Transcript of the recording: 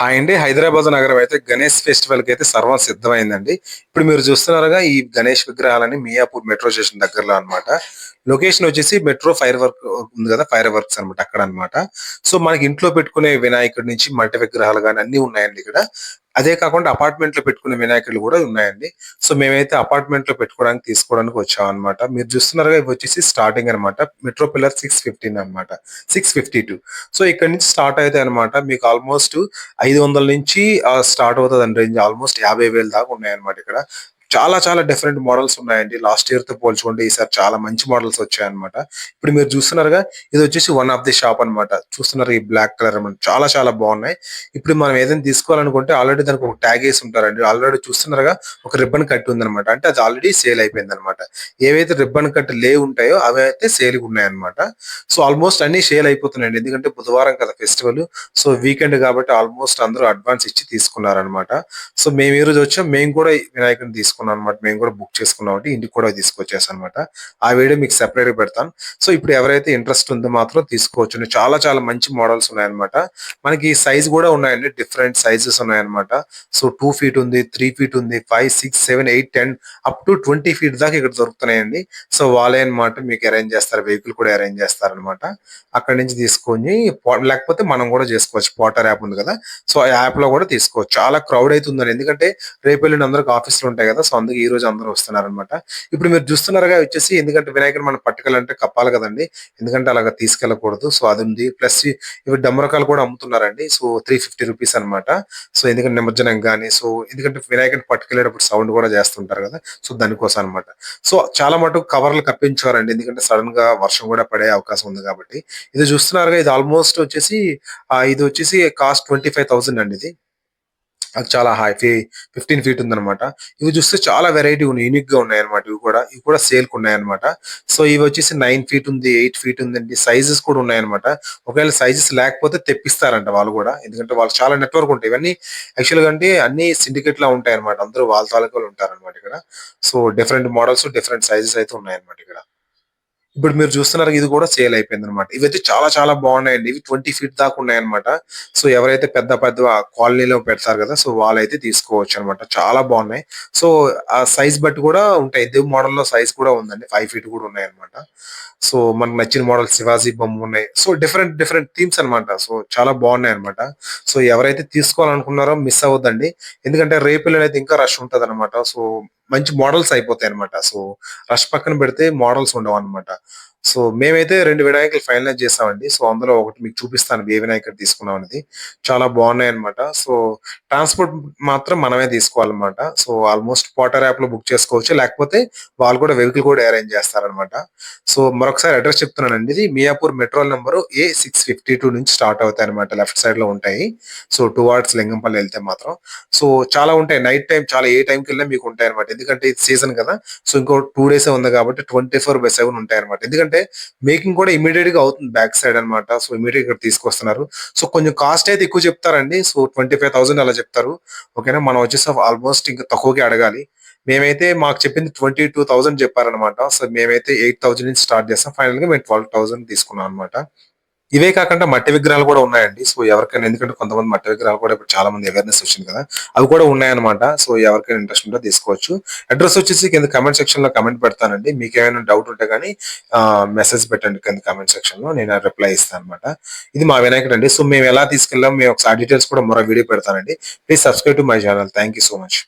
Hi అండి. హైదరాబాద్ నగరం అయితే గణేష్ ఫెస్టివల్‌కి అయితే సర్వం సిద్ధమైందండి. ఇప్పుడు మీరు చూస్తున్నారుగా ఈ గణేష్ విగ్రహాలని మియాపూర్ మెట్రో స్టేషన్ దగ్గరలో అన్నమాట. లొకేషన్ వచ్చేసి మెట్రో ఫైర్ వర్క్ ఉంది కదా! ఫైర్ వర్క్స్ అన్నమాట అక్కడన్నమాట. సో, మనకి ఇంట్లో పెట్టుకునే వినాయకుడి నుంచి మట్టి విగ్రహాలు గాని అన్నీ ఉన్నాయండి ఇక్కడ. అదే కాకుండా అపార్ట్మెంట్‌లో పెట్టుకునే వినాయకులు కూడా ఉన్నాయండి. సో, మేమైతే అపార్ట్మెంట్‌లో పెట్టుకోవడానికి తీసుకోవడానికి వచ్చామన్నమాట. మీరు చూస్తున్నారుగా ఇవొచ్చేసి స్టార్టింగ్ అన్నమాట. మెట్రో పిల్లర్ 615 అన్నమాట. 652. సో, ఇక్కడి నుంచి స్టార్ట్ అయితాయన్నమాట. మీకు ఆల్‌మోస్ట్ 500 నుంచి స్టార్ట్ అవుతదండి రేంజ్. ఆల్‌మోస్ట్ 50,000 దాకా ఉన్నాయన్నమాట ఇక్కడ. చాలా చాలా డిఫరెంట్ మోడల్స్ ఉన్నాయండి. లాస్ట్ ఇయర్‌తో పోల్చుకుంటే ఈసారి చాలా మంచి మోడల్స్ వచ్చాయన్నమాట. ఇప్పుడు మీరు చూస్తున్నారుగా ఇదొచ్చేసి వన్ ఆఫ్ ది షాప్ అన్నమాట. చూస్తున్నారు ఈ బ్లాక్ కలర్ అన్నమాట. చాలా చాలా బాగున్నాయి. ఇప్పుడు మనం ఏదైనా తీసుకోవాలనుకుంటే ఆల్రెడీ దానికి ఒక ట్యాగ్ ఏసి ఉంటారండి. ఆల్రెడీ చూస్తున్నారుగా ఒక రిబ్బన్ కట్టి ఉందన్నమాట. అంటే అది ఆల్రెడీ సేల్ అయిపోయిందన్నమాట. ఏవైతే రిబ్బన్ కట్ ఉంటాయో అవైతే సేల్‌గా ఉన్నాయన్నమాట. సో, ఆల్‌మోస్ట్ అన్నీ సేల్ అయిపోతున్నాయండి. ఎందుకంటే బుధవారం కదా ఫెస్టివల్. సో, వీకెండ్ కాబట్టి ఆల్‌మోస్ట్ అందరూ అడ్వాన్స్ ఇచ్చి తీసుకున్నారన్నమాట. సో, మేము ఈ రోజు వచ్చాం. మేము కూడా ఈ వినాయకుడిని తీసుకున్నాం అన్నమాట. మేము కూడా బుక్ చేసుకున్నాం కాబట్టి ఇంటికి కూడా తీసుకొచ్చేసానన్నమాట. ఆ వీడియో మీకు సెపరేట్‌గా పెడతాను. సో, ఇప్పుడు ఎవరైతే ఇంట్రెస్ట్ ఉందో మాత్రం తీసుకోవచ్చండి. చాలా చాలా మంచి మోడల్స్ ఉన్నాయన్నమాట. మనకి సైజ్ కూడా ఉన్నాయండి. డిఫరెంట్ సైజెస్ ఉన్నాయన్నమాట. సో, 2 ఫీట్ ఉంది, 3 ఫీట్ ఉంది, 5, 6, 7, 8, 10 అప్ టు 20 ఫీట్ దాకా ఇక్కడ దొరుకుతున్నాయండి. సో, వాళ్ళే అన్నమాట మీకు అరేంజ్ చేస్తారు. వెహికల్ కూడా అరేంజ్ చేస్తారన్నమాట. అక్కడి నుంచి తీసుకొని లేకపోతే మనం కూడా చేసుకోవచ్చు. పోటర్ యాప్ ఉంది కదా! సో, ఆ యాప్‌లో కూడా తీసుకోవచ్చు. చాలా క్రౌడ్ అయితే ఉందండి. ఎందుకంటే రేపు ఎల్లుండి అందరికి ఆఫీస్‌లు ఉంటాయి కదా! సో, అందుకే ఈ రోజు అందరూ వస్తున్నారన్నమాట. ఇప్పుడు మీరు చూస్తున్నారుగా వచ్చేసి ఎందుకంటే వినాయకుడిని మనం పట్టుకెళ్ళాలంటే కప్పాలి కదండీ! ఎందుకంటే అలాగా తీసుకెళ్ళకూడదు. సో, అదుంది. ప్లస్ ఇవి డమరుకాలు కూడా అమ్ముతున్నారండి. సో, 350 రూపీస్ అన్నమాట. సో, ఎందుకంటే నిమజ్జనం గాని, సో, ఎందుకంటే వినాయకుడిని పట్టుకెళ్ళేటప్పుడు సౌండ్ కూడా చేస్తుంటారు కదా! సో, దానికోసం అన్నమాట. సో, చాలా మటుకు కవర్లు కప్పించారండి. ఎందుకంటే సడెన్‌గా వర్షం కూడా పడే అవకాశం ఉంది కాబట్టి. ఇది చూస్తున్నారుగా ఇది ఆల్‌మోస్ట్ వచ్చేసి ఇది వచ్చేసి కాస్ట్ 25,000 అండి ఇది. అది చాలా హై 15 ఫీట్ ఉందన్నమాట. ఇవి చూస్తే చాలా వెరైటీ ఉన్నాయి. యూనిక్‌గా ఉన్నాయన్నమాట ఇవి కూడా. ఇవి కూడా సేల్‌కి ఉన్నాయన్నమాట. సో, ఇవొచ్చేసి 9 ఫీట్ ఉంది, 8 ఫీట్ ఉందండి. సైజెస్ కూడా ఉన్నాయన్నమాట. ఒకవేళ సైజెస్ లేకపోతే తెప్పిస్తారంట వాళ్ళు గూడా. ఎందుకంటే వాళ్ళు చాలా నెట్‌వర్క్ ఉంటాయి. ఇవన్నీ యాక్చువల్‌గా అంటే అన్నీ సిండికేట్‌లా ఉంటాయన్నమాట. అందరూ వాళ్ళ తాలూకోళ్ళు ఉంటారన్నమాట ఇక్కడ. So, different models, different sizes అయితే ఉన్నాయన్నమాట ఇక్కడ. ఇప్పుడు మీరు చూస్తున్నారు ఇది కూడా సేల్ అయిపోయిందనమాట. ఇవైతే చాలా చాలా బాగున్నాయండి. ఇవి 20 ఫీట్ దాకా ఉన్నాయన్నమాట. సో, ఎవరైతే పెద్ద పెద్ద కాలనీలో పెడతారు కదా! సో, వాళ్ళైతే తీసుకోవచ్చనమాట. చాలా బాగున్నాయి. సో, ఆ సైజ్ బట్టి కూడా ఉంటాయి. ఇదే మోడల్‌లో సైజ్ కూడా ఉందండి. 5 ఫీట్ కూడా ఉన్నాయన్నమాట. సో, మనకు నచ్చిన మోడల్ శివాజీ బొమ్మ ఉన్నాయి. సో, డిఫరెంట్ డిఫరెంట్ థీమ్స్ అన్నమాట. సో, చాలా బాగున్నాయన్నమాట. సో, ఎవరైతే తీసుకోవాలనుకున్నారో మిస్ అవ్వద్దండి. ఎందుకంటే రేపు ఎల్లుండి ఇంకా రష్ ఉంటదన్నమాట. సో, మంచి మోడల్స్ అయిపోతాయన్నమాట. సో, రష్ పక్కన పెడితే మోడల్స్ ఉండవన్నమాట. సో, మేమైతే 2 వినాయకులు ఫైనలైజ్ చేసామండి. సో, అందులో ఒకటి మీకు చూపిస్తాను ఏ వినాయకుడు తీసుకున్నాం అనేది. చాలా బాగున్నాయన్నమాట. సో, ట్రాన్స్‌పోర్ట్ మాత్రం మనమే తీసుకోవాలన్నమాట. సో, ఆల్‌మోస్ట్ పోటర్ యాప్‌లో బుక్ చేసుకోవచ్చు. లేకపోతే వాళ్ళు కూడా వెహికల్ కూడా అరేంజ్ చేస్తారన్నమాట. సో, మరొకసారి అడ్రెస్ చెప్తున్నానండి. ఇది మియాపూర్ మెట్రో నంబరు A652 నుంచి స్టార్ట్ అవుతాయన్నమాట. లెఫ్ట్ సైడ్‌లో ఉంటాయి. సో, టువార్డ్స్ లింగంపల్లి ఎళ్తే మాత్రం. సో, చాలా ఉంటాయి. నైట్ టైమ్ చాలా ఏ టైంకెళ్ళినా మీకు ఉంటాయన్నమాట. ఎందుకంటే ఇది సీజన్ కదా! సో, ఇంకో 2 డేసే ఉంది కాబట్టి 24/7 ఉంటాయన్నమాట. ఎందుకంటే మేకింగ్ కూడా ఇమ్మీడియేట్‌గా అవుతుంది బ్యాక్ సైడ్ అన్నమాట. సో, ఇమ్మీడియేట్‌గా ఇక్కడ తీసుకొస్తున్నారు. సో, కొంచెం కాస్ట్ అయితే ఎక్కువ చెప్తారండి. సో, 25,000 అలా చెప్తారు. ఓకేనా. మనం వచ్చేసి ఆల్‌మోస్ట్ ఇంకా తక్కువకే అడగాలి. మేమైతే మాకు చెప్పింది 22,000 చెప్పారన్నమాట. సో, మేమైతే 8,000 నుంచి స్టార్ట్ చేస్తాం. ఫైనల్‌గా మేము 12,000 తీసుకున్నాం అన్నమాట. ఇవే కాకుండా మట్టి విగ్రహాలు కూడా ఉన్నాయండి. సో, ఎవరికైనా ఎందుకంటే కొంతమంది మట్టి విగ్రహాలు కూడా ఇప్పుడు చాలా మంది అవేర్‌నెస్ వచ్చింది కదా! అవి కూడా ఉన్నాయన్నమాట. సో, ఎవరికైనా ఇంట్రెస్ట్ ఉంటే తీసుకోవచ్చు. అడ్రెస్ వచ్చేసి కింద కామెంట్ సెక్షన్‌లో కామెంట్ పెడతానండి. మీకేమైనా డౌట్ ఉంటే గాని మెసేజ్ పెట్టండి కింద కామెంట్ సెక్షన్‌లో. నేను రిప్లై ఇస్తానన్నమాట. ఇది మా వినాయకుడండి. సో, మేము ఎలా తీసుకెళ్ళాం మేము ఒకసారి డీటెయిల్స్ కూడా మరో వీడియో పెడతానండి. Please subscribe to my channel. Thank you so much.